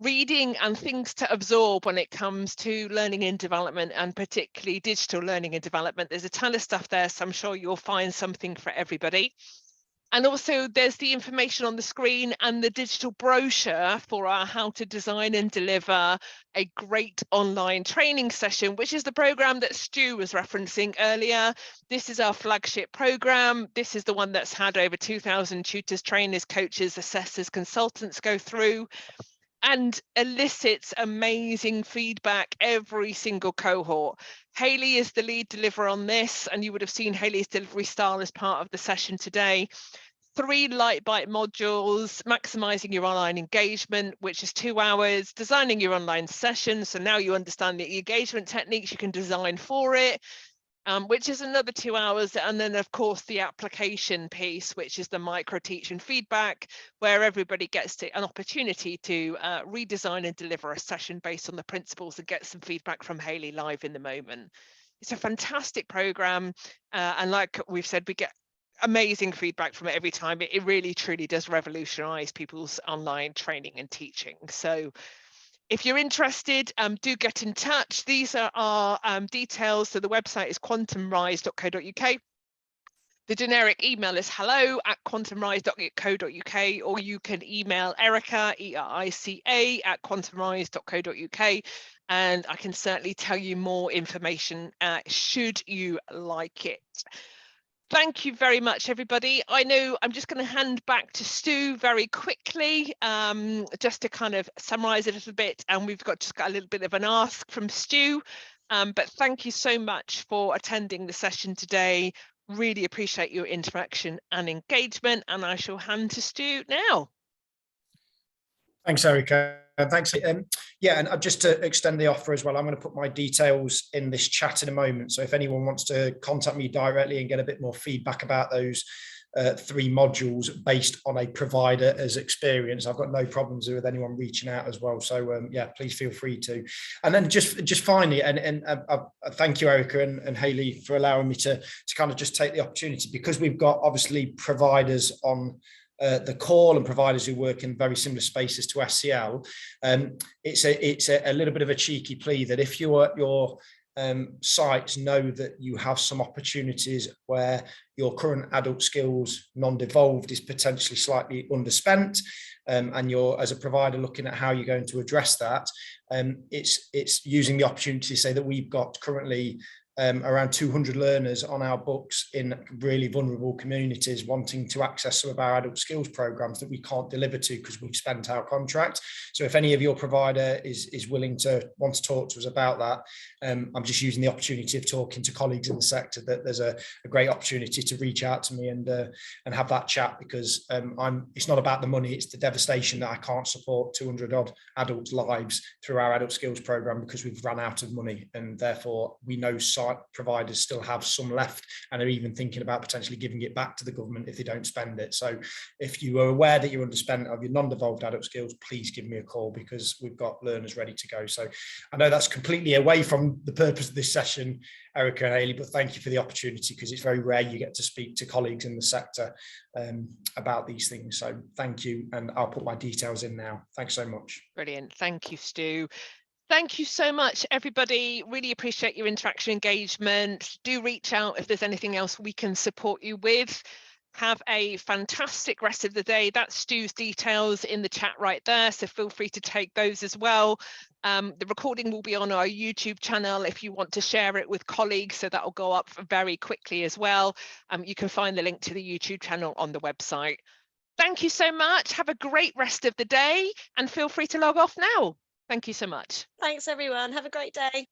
reading and things to absorb when it comes to learning and development, and particularly digital learning and development. There's a ton of stuff there, so I'm sure you'll find something for everybody. And also there's the information on the screen and the digital brochure for our How to Design and Deliver a Great Online Training Session, which is the program that Stu was referencing earlier. This is our flagship program. This is the one that's had over 2,000 tutors, trainers, coaches, assessors, consultants go through, and elicits amazing feedback every single cohort. Hayley is the lead deliverer on this, and you would have seen Hayley's delivery style as part of the session today. 3 light bite modules: maximizing your online engagement, which is 2 hours, designing your online session. So now you understand the engagement techniques you can design for it, which is another 2 hours. And then of course the application piece, which is the micro teach and feedback, where everybody gets an opportunity to redesign and deliver a session based on the principles and get some feedback from Hayley live in the moment. It's a fantastic program, and like we've said, we get amazing feedback from it every time. It really truly does revolutionize people's online training and teaching. So if you're interested, do get in touch. These are our details. So the website is quantumrise.co.uk. The generic email is hello@quantumrise.co.uk, or you can email Erica, ERICA, @quantumrise.co.uk, and I can certainly tell you more information should you like it. Thank you very much, everybody. I know I'm just going to hand back to Stu very quickly, just to kind of summarize a little bit. And we've just got a little bit of an ask from Stu. But thank you so much for attending the session today. Really appreciate your interaction and engagement. And I shall hand to Stu now. Thanks, Erica. Thanks. Yeah, and just to extend the offer as well, I'm going to put my details in this chat in a moment. So if anyone wants to contact me directly and get a bit more feedback about those 3 modules based on a provider's experience, I've got no problems with anyone reaching out as well. So yeah, please feel free to. And then just finally, and thank you, Erica and Hayley, for allowing me to kind of just take the opportunity, because we've got obviously providers on the call and providers who work in very similar spaces to SCL, it's a little bit of a cheeky plea that if your sites know that you have some opportunities where your current adult skills non-devolved is potentially slightly underspent, and you're, as a provider, looking at how you're going to address that, it's using the opportunity to say that we've got currently around 200 learners on our books in really vulnerable communities wanting to access some of our adult skills programs that we can't deliver to because we've spent our contract. So if any of your provider is willing to want to talk to us about that, I'm just using the opportunity of talking to colleagues in the sector that there's a great opportunity to reach out to me and have that chat, because it's not about the money, it's the devastation that I can't support 200 odd adults' lives through our adult skills program because we've run out of money, and therefore we know providers still have some left and are even thinking about potentially giving it back to the government if they don't spend it. So if you are aware that you're underspent of your non-devolved adult skills, please give me a call, because we've got learners ready to go. So I know that's completely away from the purpose of this session, Erica and Hayley, but thank you for the opportunity, because it's very rare you get to speak to colleagues in the sector about these things. So thank you, and I'll put my details in now. Thanks so much. Brilliant. Thank you, Stu. Thank you so much, everybody. Really appreciate your interaction, engagement. Do reach out if there's anything else we can support you with. Have a fantastic rest of the day. That's Stu's details in the chat right there, so feel free to take those as well. The recording will be on our YouTube channel if you want to share it with colleagues, so that will go up very quickly as well. You can find the link to the YouTube channel on the website. Thank you so much. Have a great rest of the day, and feel free to log off now. Thank you so much. Thanks, everyone. Have a great day.